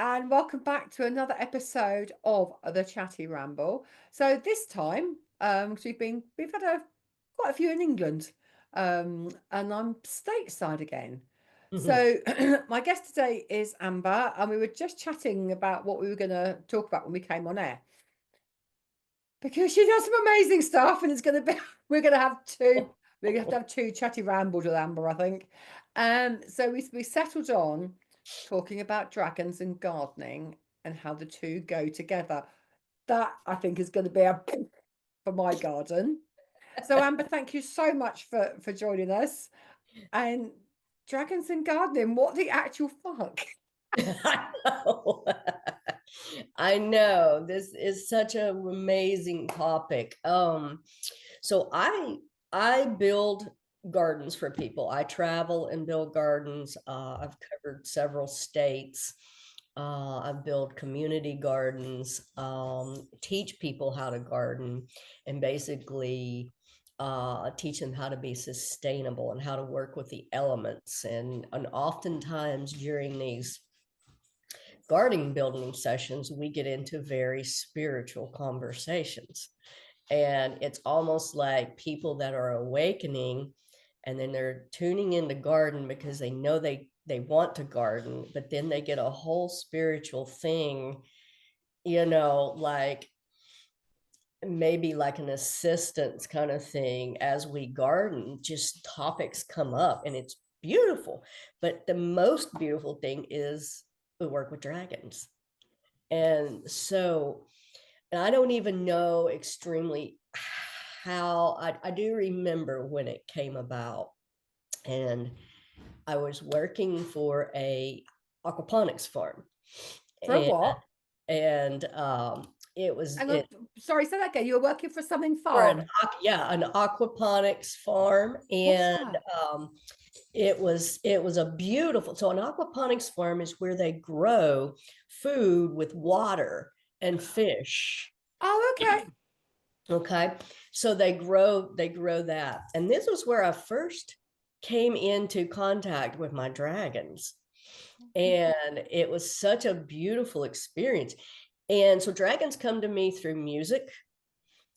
and welcome back to another episode of the Chatty Ramble. So this time, 'cause we've had quite a few in England, and I'm stateside again. So my guest today is Amber, and we were just chatting about what we were going to talk about when we came on air because she does some amazing stuff, and it's going to be we're going to have two. We're going to have two chatty rambles with Amber, I think. So we settled on talking about dragons and gardening and how the two go together. That I think is going to be a for my garden. So Amber, thank you so much for joining us. And dragons and gardening, what the actual fuck? I know. I know. This is such an amazing topic. So I build gardens for people. I travel and build gardens. I've covered several states. I've built community gardens, teach people how to garden, and basically teach them how to be sustainable and how to work with the elements. And oftentimes during these garden building sessions, we get into very spiritual conversations. And it's almost like people that are awakening and then they're tuning into garden because they know they want to garden, but then they get a whole spiritual thing, like maybe like an assistance kind of thing as we garden, just topics come up and it's beautiful. But the most beautiful thing is we work with dragons. And so, and I don't even know extremely how I do remember when it came about. And I was working for a aquaponics farm. For And what? and it was Hang on, it sorry, say that again. You were working for something for farm. an aquaponics farm. What's And that? it was a beautiful, so an aquaponics farm is where they grow food with water and fish. Oh, okay. Okay, so they grow that, and this was where I first came into contact with my dragons, and it was such a beautiful experience. And so dragons come to me through music,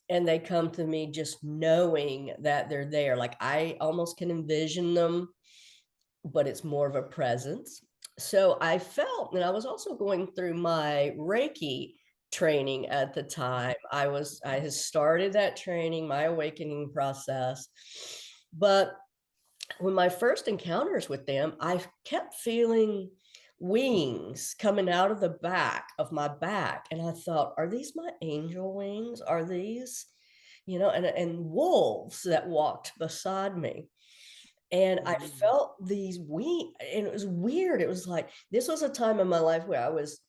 and they come to me just knowing that they're there. Like I almost can envision them, but it's more of a presence. So I felt, and I was also going through my Reiki training at the time. I had started that training, my awakening process. But when my first encounters with them, I kept feeling wings coming out of the back of my back. And I thought, are these my angel wings? Are these, and wolves that walked beside me. And I felt these wings, and it was weird. It was like, this was a time in my life where I was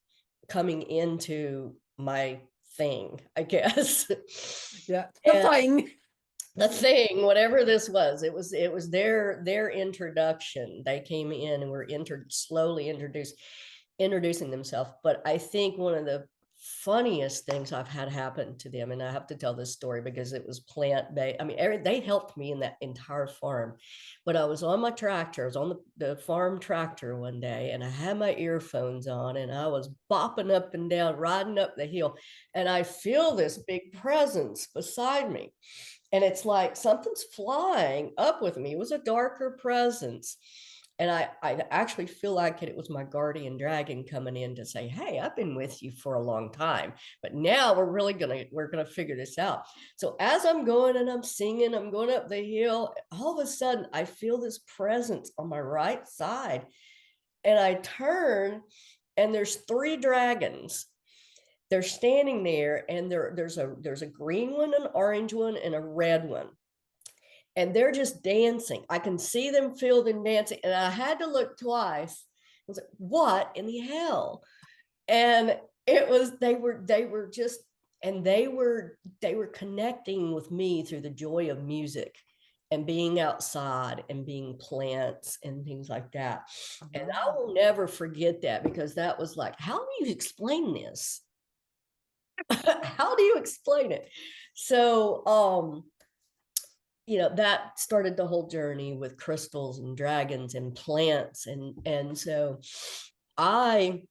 coming into my thing, I guess. Yeah, the And thing. the thing, whatever this was, it was their introduction. They came in and were slowly introducing themselves. But I think one of the funniest things I've had happen to them, and I have to tell this story because it was plant-based. I mean, they helped me in that entire farm. But I was on my tractor, I was on the farm tractor one day, and I had my earphones on, and I was bopping up and down, riding up the hill, and I feel this big presence beside me. And it's like something's flying up with me. It was a darker presence. And I actually feel like it was my guardian dragon coming in to say, hey, I've been with you for a long time, but now we're gonna figure this out. So as I'm going and I'm singing, I'm going up the hill, all of a sudden I feel this presence on my right side. And I turn and there's three dragons. They're standing there, and there's a green one, an orange one, and a red one, and they're just dancing. I can see them, feel them dancing, and I had to look twice. I was like, "What in the hell?" And it was they were just, and they were connecting with me through the joy of music and being outside and being plants and things like that. And I will never forget that, because that was like, how do you explain this? How do you explain it? So, that started the whole journey with crystals and dragons and plants. And so I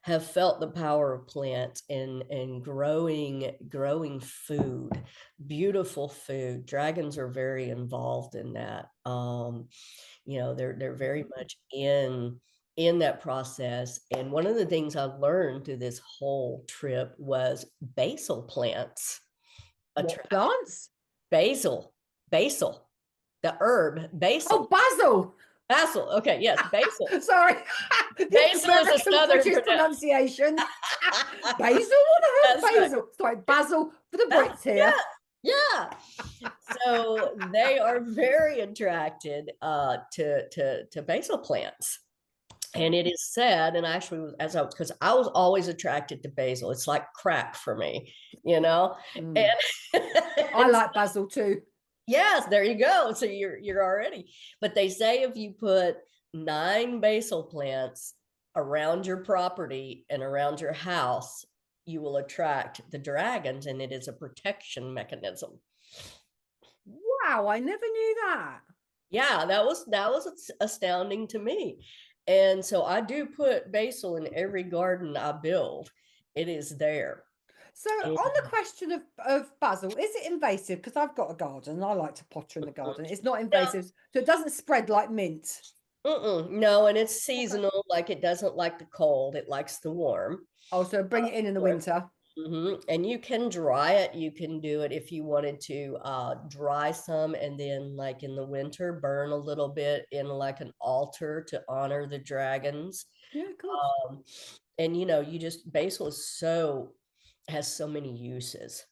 have felt the power of plants and growing food, beautiful food. Dragons are very involved in that. They're very much in that process. And one of the things I've learned through this whole trip was basil plants What attract plants? basil, the herb Oh, basil. basil. Basil. Okay, yes, basil. Sorry. The Basil is a American southern British pronunciation. Basil? What the That's hell? right. Basil. Sorry, basil for the That's, Brits here. yeah. So they are very attracted to basil plants. And it is said, and actually, because I was always attracted to basil, it's like crack for me, you know. Mm. And, I and like basil too. yes, there you go. So you're already. But they say if you put 9 basil plants around your property and around your house, you will attract the dragons, and it is a protection mechanism. Wow, I never knew that. Yeah, that was astounding to me. And so I do put basil in every garden I build. It is there. So And, on the question of basil, is it invasive? Because I've got a garden and I like to potter in the garden. It's not no, invasive, so it doesn't spread like mint. no, and it's Okay. seasonal. Like it doesn't like the cold; it likes the warm. Oh, so bring it in the winter. And you can dry it. You can do it if you wanted to dry some and then, like in the winter, burn a little bit in like an altar to honor the dragons. Yeah, good. Um, and you just basil is has so many uses,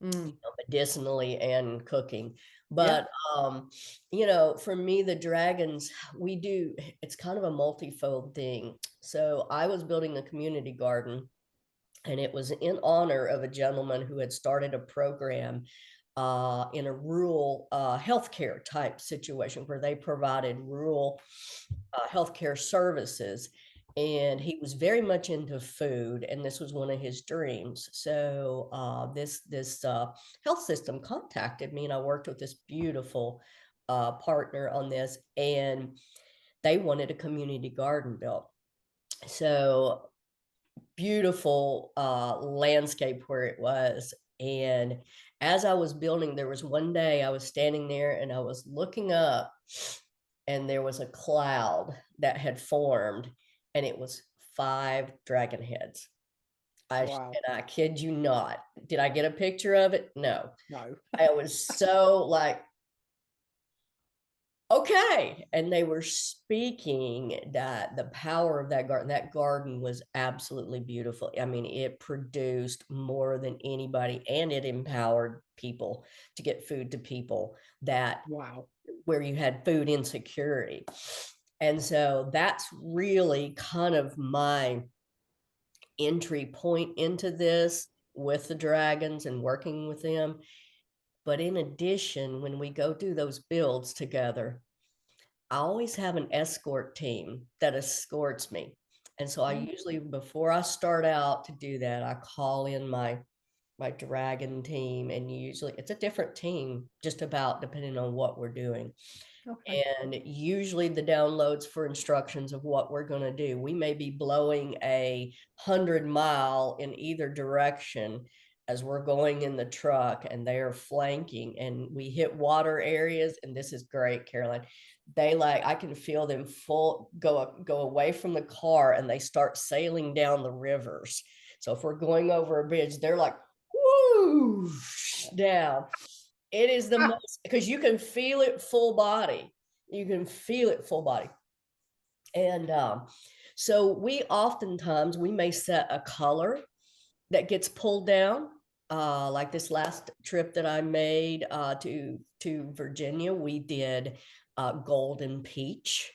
Mm. medicinally and cooking. Yeah. But for me, the dragons, it's kind of a multifold thing. So I was building a community garden, and it was in honor of a gentleman who had started a program in a rural healthcare type situation where they provided rural healthcare services. And he was very much into food, and this was one of his dreams. So this health system contacted me, and I worked with this beautiful partner on this, and they wanted a community garden built. So beautiful landscape where it was. And as I was building, there was one day I was standing there and I was looking up, and there was a cloud that had formed, and it was 5 dragon heads. Wow. And I kid you not. Did I get a picture of it? No. No. I was so like, okay. And they were speaking that the power of that garden was absolutely beautiful. I mean, it produced more than anybody, and it empowered people to get food to people that Wow. where you had food insecurity. And so that's really kind of my entry point into this with the dragons and working with them. But in addition, when we go do those builds together, I always have an escort team that escorts me. And so I usually, before I start out to do that, I call in my dragon team, and usually it's a different team, just about depending on what we're doing. Okay. And usually the downloads for instructions of what we're going to do, we may be blowing 100-mile in either direction as we're going in the truck, and they are flanking, and we hit water areas. And this is great, Caroline. I can feel them go away from the car, and they start sailing down the rivers. So if we're going over a bridge, they're like whoo down. It is the most, because you can feel it full body. You can feel it full body. And so we may set a color that gets pulled down. Like this last trip that I made to Virginia, we did golden peach,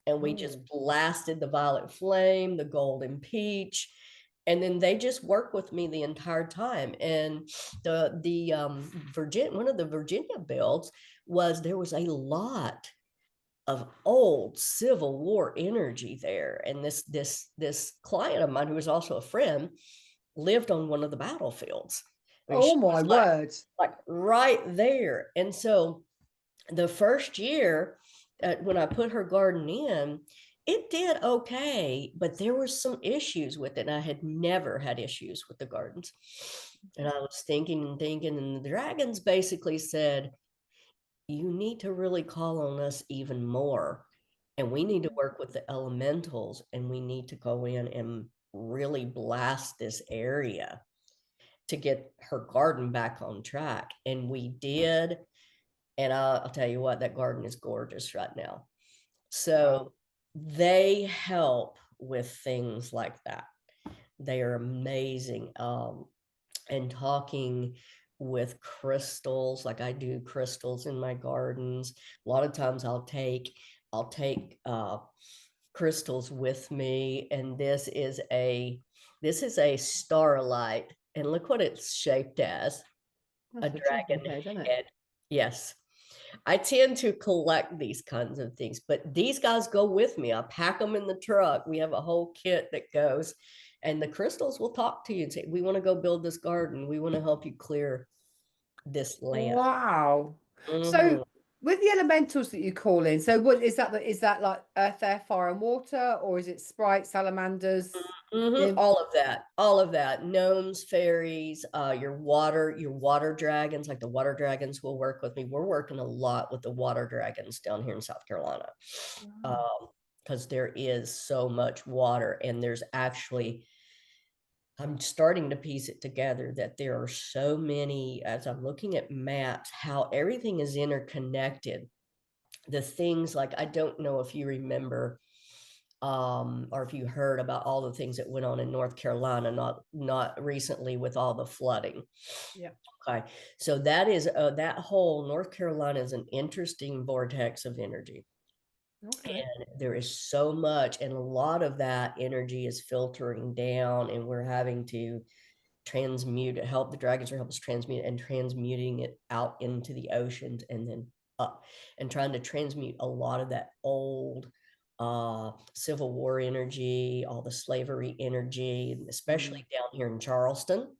and we just blasted the violet flame, the golden peach, and then they just work with me the entire time. And the Virginia, one of the Virginia builds was, there was a lot of old Civil War energy there, and this client of mine, who was also a friend, lived on one of the battlefields. I mean, Oh she my was words. like right there. And so the first year when I put her garden in, it did okay, but there were some issues with it. And I had never had issues with the gardens. And I was thinking and thinking, and the dragons basically said, you need to really call on us even more. And we need to work with the elementals, and we need to go in and really blast this area to get her garden back on track. And we did. And I'll tell you what, that garden is gorgeous right now. Wow. So they help with things like that. They are amazing. And talking with crystals, like I do crystals in my gardens. A lot of times I'll take crystals with me, and this is a starlight, and look what it's shaped as, a That's a dragon dragon head, isn't it? head. Yes. I tend to collect these kinds of things, but these guys go with me. I pack them in the truck. We have a whole kit that goes, and the crystals will talk to you and say, we want to go build this garden. We want to help you clear this land. Wow. So Mhm. with the elementals that you call in, so what is that? Is that like earth, air, fire, and water, or is it sprites, salamanders, All nymphs? of that, all of that. Gnomes, fairies, your water dragons, like the water dragons will work with me. We're working a lot with the water dragons down here in South Carolina. Wow. Um, because there is so much water, and there's actually, I'm starting to piece it together that there are so many, as I'm looking at maps, how everything is interconnected. The things like, I don't know if you remember, or if you heard about all the things that went on in North Carolina, not recently, with all the flooding. Yeah. Okay, so that whole North Carolina is an interesting vortex of energy. Okay. And there is so much, and a lot of that energy is filtering down, and we're having to transmute it, help the dragons are help us transmute and transmuting it out into the oceans and then up, and trying to transmute a lot of that old Civil War energy, all the slavery energy, Mm. especially down here in Charleston.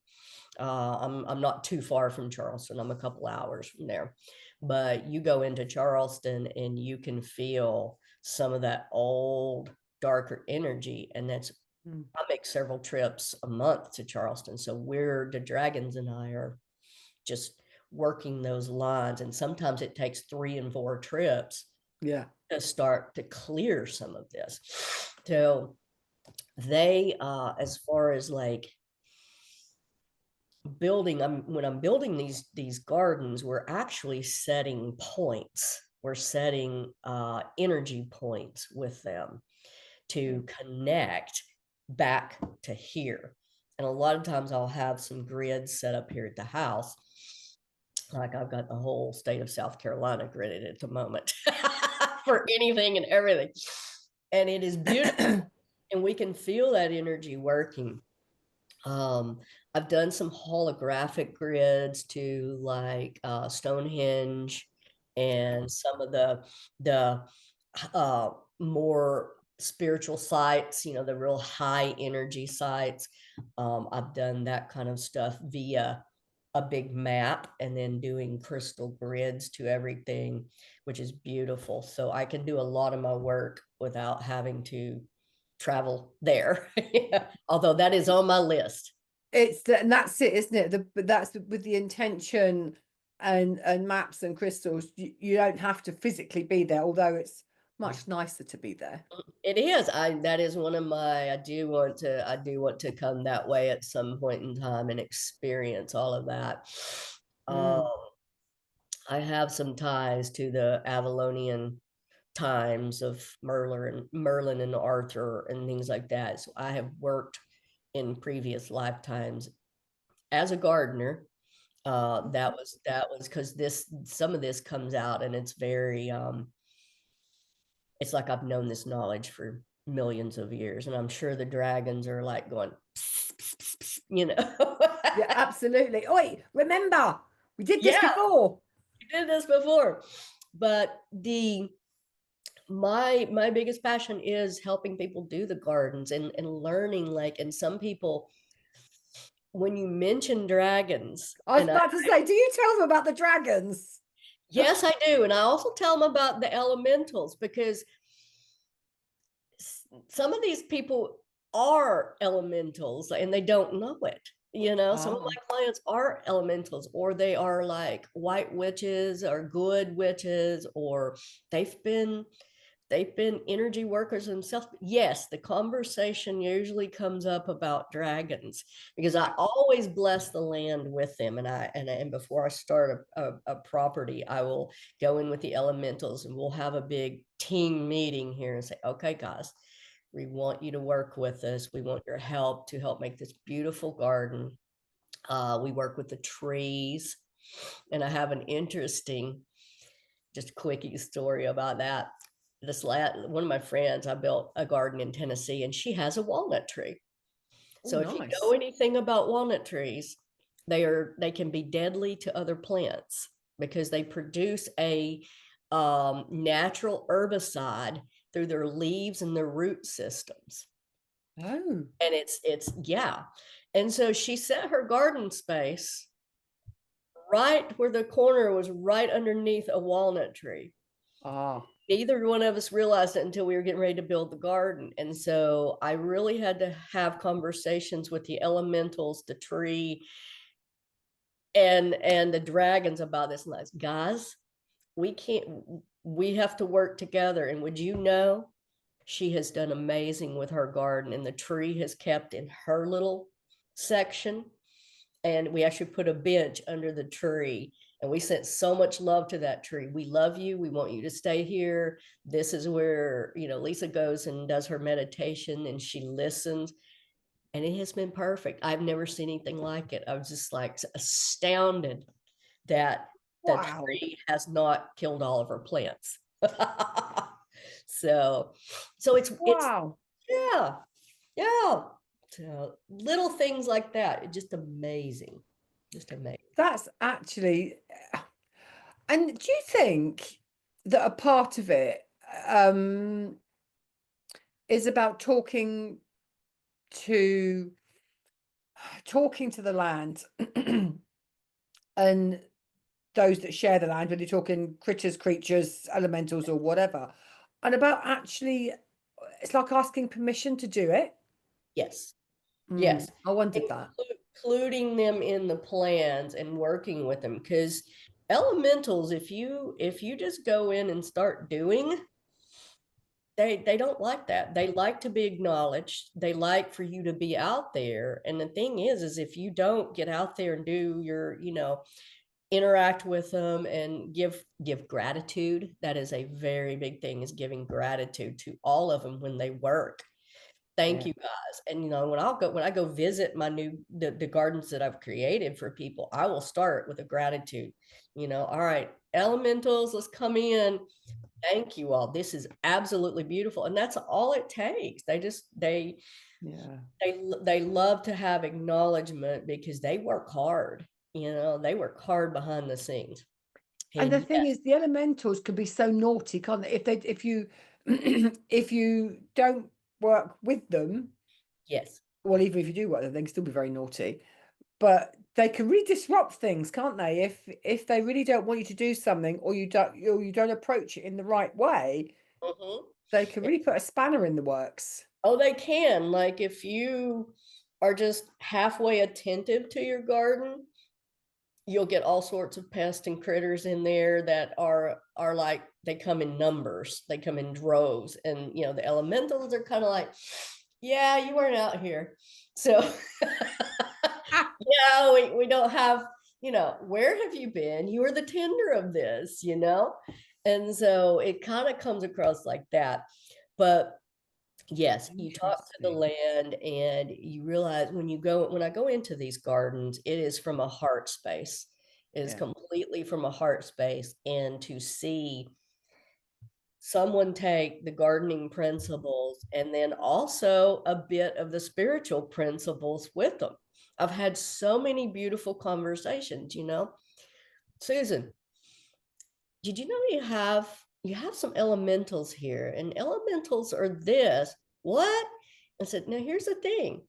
I'm not too far from Charleston. I'm a couple hours from there, but you go into Charleston and you can feel some of that old darker energy, and that's, Mm. I make several trips a month to Charleston. So we're the dragons and I are just working those lines. And sometimes it takes 3 and 4 trips Yeah. to start to clear some of this. So they, as far as like building, when I'm building these gardens, we're actually setting points. We're setting energy points with them Yeah. to connect back to here. And a lot of times I'll have some grids set up here at the house. Like I've got the whole state of South Carolina gridded at the moment for anything and everything. And it is beautiful. And we can feel that energy working. Um, I've done some holographic grids to like Stonehenge and some of the uh, more spiritual sites, the real high energy sites. I've done that kind of stuff via a big map and then doing crystal grids to everything, which is beautiful. So I can do a lot of my work without having to travel there. Yeah. Although that is on my list. And that's it, isn't it? But with the intention and maps and crystals. You don't have to physically be there, although it's much nicer to be there. It is. That is one of my, I do want to come that way at some point in time and experience all of that. Um, Mm. I have some ties to the Avalonian times of Merlin and Arthur and things like that. So I have worked in previous lifetimes as a gardener. That was because this some of this comes out, and it's very it's like I've known this knowledge for millions of years, and I'm sure the dragons are like going, psst, psst, psst, psst, Yeah, absolutely. Oi, remember, we did this Yeah, before. we did this before. But my biggest passion is helping people do the gardens and learning, like, and some people, when you mention dragons, I was and I about to say, do you tell them about the dragons? yes, I do, and I also tell them about the elementals, because some of these people are elementals and they don't know it. You know, some of Ah, my clients are elementals, or they are like white witches or good witches, or they've been they've been energy workers themselves. Yes, the conversation usually comes up about dragons because I always bless the land with them. And before I start a property, I will go in with the elementals and we'll have a big team meeting here and say, okay, guys, we want you to work with us. We want your help to help make this beautiful garden. We work with the trees. And I have an interesting, just quickie story about that. One of my friends, I built a garden in Tennessee, and she has a walnut tree. oh, So if you know nice. anything about walnut trees, they can be deadly to other plants because they produce a natural herbicide through their leaves and their root systems. Oh, And it's yeah. And so she set her garden space right where the corner was right underneath a walnut tree. ah, Neither one of us realized it until we were getting ready to build the garden. And so I really had to have conversations with the elementals, the tree, and the dragons about this. And guys, we can't, we have to work together. And would you know, she has done amazing with her garden, and the tree has kept in her little section. And we actually put a bench under the tree, and we sent so much love to that tree. We love you. We want you to stay here. This is where, you know, Lisa goes and does her meditation and she listens. And it has been perfect. I've never seen anything like it. I was just like astounded that the wow, tree has not killed all of her plants. so it's wow. yeah, yeah. So little things like that, it's just amazing. Just amazing. That's actually, and do you think that a part of it um is about to talking to the land and those that share the land, when you're talking critters, creatures, elementals, or whatever, and about actually, it's like asking permission to do it. Yes. Mm, Yes. I wondered that. Including them in the plans and working with them, because elementals, if you just go in and start doing, they don't like that. They like to be acknowledged. They like for you to be out there. And the thing is if you don't get out there and do your, you know, interact with them and give gratitude, that is a very big thing, is giving gratitude to all of them when they work. Thank Yeah. you guys. And you know, when I go visit my new the gardens that I've created for people, I will start with a gratitude. You know, all right, elementals, let's come in. Thank you all. This is absolutely beautiful. And that's all it takes. They just Yeah. they love to have acknowledgement because they work hard. You know, they work hard behind the scenes. And the And thing is, the elementals can be so naughty, can't they? If you if you don't work with them, yes. well, even if you do work with them, they can still be very naughty. But they can really disrupt things, can't they? If they really don't want you to do something, or you don't approach it in the right way, Mhm. they can really put a spanner in the works. Oh, they can. Like if you are just halfway attentive to your garden, you'll get all sorts of pests and critters in there that are like, they come in numbers, they come in droves. And you know, the elementals are kind of like, yeah, you weren't out here. So Ah, yeah, we don't have, you know, where have you been? You were the tender of this, you know? And so it kind of comes across like that. But yes, you talk to the interesting. land and you realize when I go into these gardens, it is from a heart space. It is Yeah. completely from a heart space. And to see someone take the gardening principles and then also a bit of the spiritual principles with them. I've had so many beautiful conversations, you know. Susan, did you know you have some elementals here, and elementals are this? What? I said, now here's the thing.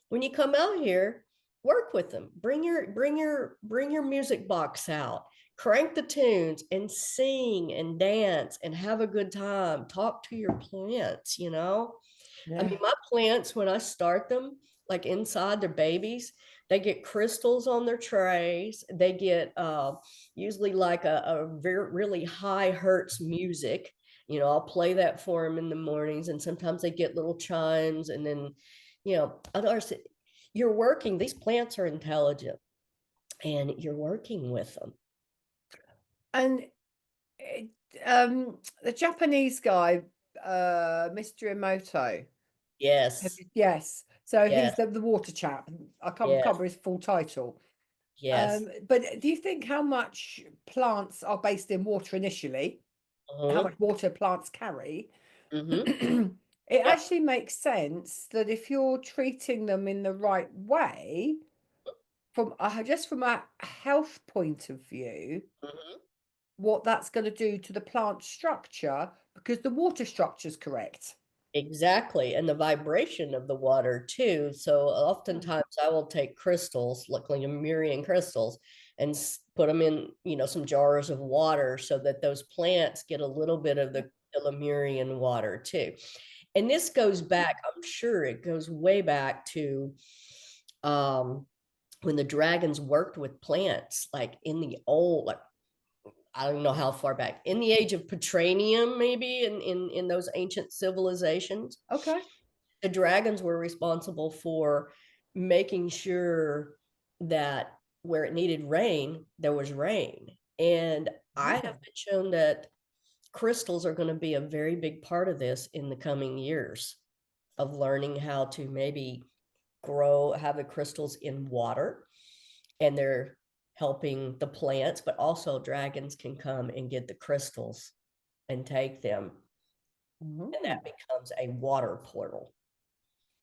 When you come out here, work with them. Bring your music box out. Crank the tunes and sing and dance and have a good time. Talk to your plants, you know? I Yeah. mean, my plants, when I start them, like inside their babies, they get crystals on their trays. They get usually like a very really high hertz music. You know, I'll play that for them in the mornings, and sometimes they get little chimes. And then, others, you're working. These plants are intelligent, and you're working with them. And it, the Japanese guy, Mr. Emoto. Yes, Yes. So he's yes, the water chap. I can't yes, remember his full title. yes. But do you think how much plants are based in water initially, how Uh-huh. much water plants carry? Mm-hmm. It Yep. actually makes sense that if you're treating them in the right way, from just from a health point of view, Mm-hmm. what that's going to do to the plant structure because the water structure is correct. Exactly. And the vibration of the water too. So Mm. oftentimes I will take crystals, like Lemurian crystals, and put them in, some jars of water so that those plants get a little bit of the Lemurian water too. And this goes back, I'm sure it goes way back to um, when the dragons worked with plants, like in the old, like I don't know how far back, in the age of Petranium, maybe in those ancient civilizations, Okay. the dragons were responsible for making sure that where it needed rain, there was rain. And I have Oh. been shown that crystals are going to be a very big part of this in the coming years of learning how to maybe have the crystals in water, and they're helping the plants, but also dragons can come and get the crystals and take them, and that Mm. becomes a water portal.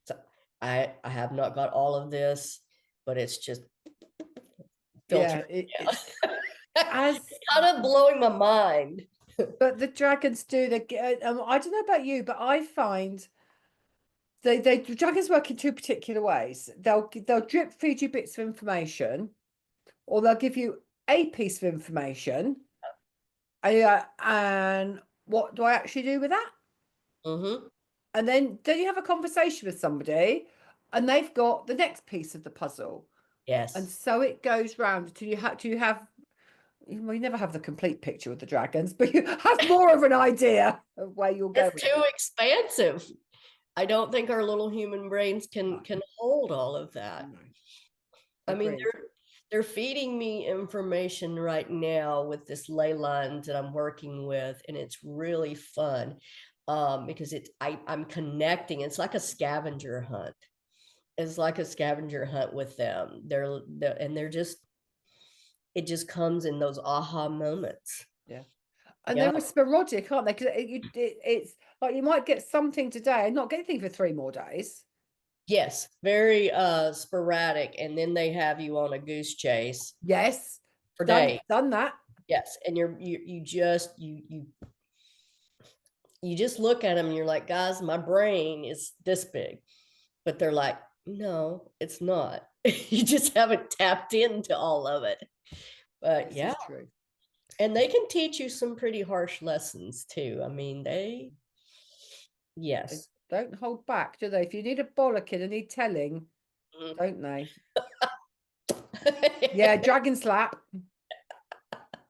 So I have not got all of this, but it's just Yeah, filtering. it's Yeah. as It's kind of blowing my mind. but the dragons do I don't know about you, but I find the dragons work in two particular ways. They'll drip feed you bits of information, or they'll give you a piece of information. And what do I actually do with that? Mm-hmm. And then you have a conversation with somebody, and they've got the next piece of the puzzle, and Yes. so it goes round until you have. Well, you never have the complete picture with the dragons, but you have more of an idea of where you're It's going. too expansive. I don't think our little human brains No, can hold all of that. no, I mean, agreed. they're feeding me information right now with this ley lines that I'm working with, and it's really fun because I'm connecting. It's like a scavenger hunt. It's like a scavenger hunt with them. They're just, it just comes in those aha moments. Yeah, and Yeah. they're sporadic, aren't they? Because it's like you might get something today and not get anything for 3 more days. Yes, very sporadic, and then they have you on a goose chase Yes, for done days. done that. Yes, and you just look at them and you're like, guys, my brain is this big. But they're like, no, it's not. You just haven't tapped into all of it. But This yeah, is true. and they can teach you some pretty harsh lessons too. I mean, They yes. don't hold back, do they? If you need a bollocking and need telling, Mhm. don't they? Yeah, dragon slap.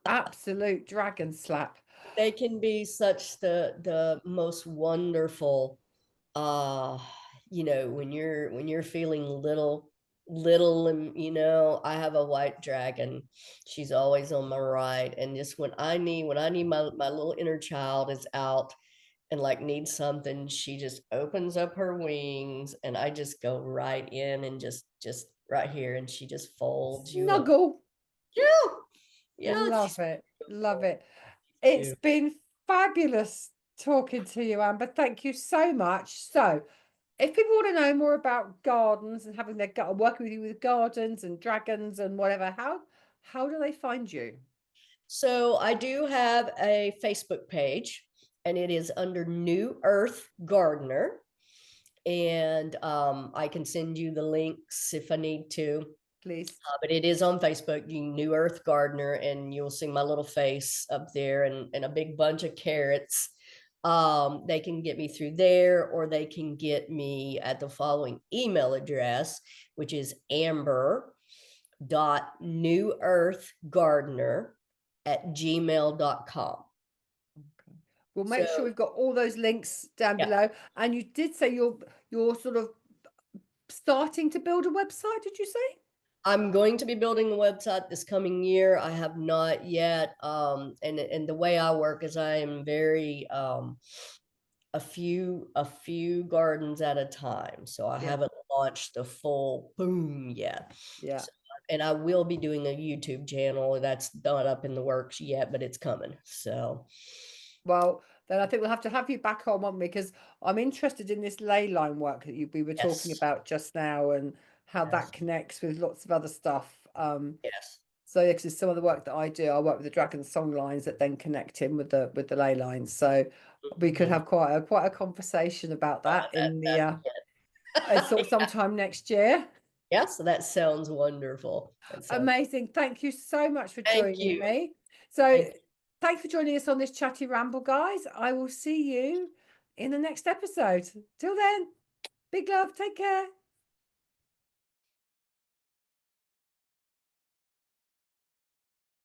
Absolute dragon slap. They can be such the most wonderful uh when you're feeling little, and I have a white dragon. She's always on my right, and just when I need my little inner child is out and like needs something, she just opens up her wings, and I just go right in and just right here, and she just folds you up. Snuggle. Yeah, yeah, she's Love it. Love beautiful. it. It's Beautiful. been fabulous talking to you, Amber. Thank you so much. So, if people want to know more about gardens and having working with you with gardens and dragons and whatever, how do they find you? So I do have a Facebook page, and it is under New Earth Gardener. And I can send you the links if I need to. Please. But it is on Facebook, New Earth Gardener, and you'll see my little face up there, and a big bunch of carrots. They can get me through there, or they can get me at the following email address, which is amber.newearthgardener@gmail.com. Okay. We'll So make sure we've got all those links down yeah, below. And you did say you're sort of starting to build a website, did you say? I'm going to be building a website this coming year. I have not yet. And the way I work is I am very a few gardens at a time. So I Yeah, haven't launched the full boom yet. yeah. So, and I will be doing a YouTube channel that's not up in the works yet, but it's coming. So Well, then I think we'll have to have you back on, won't we? Because I'm interested in this ley line work that we were talking yes, about just now, and how yes, that connects with lots of other stuff. yes, So yeah, 'cause some of the work that I do, I work with the dragon song lines that then connect in with the ley lines. So we could mhm. have quite a conversation about Oh, that in the that'd be sort of good. sometime next year. Yeah, so that sounds wonderful. That sounds. Amazing. Thank you so much for Thank joining you. me. So Thank you. thanks for joining us on this chatty ramble, guys. I will see you in the next episode. Till then, big love. Take care.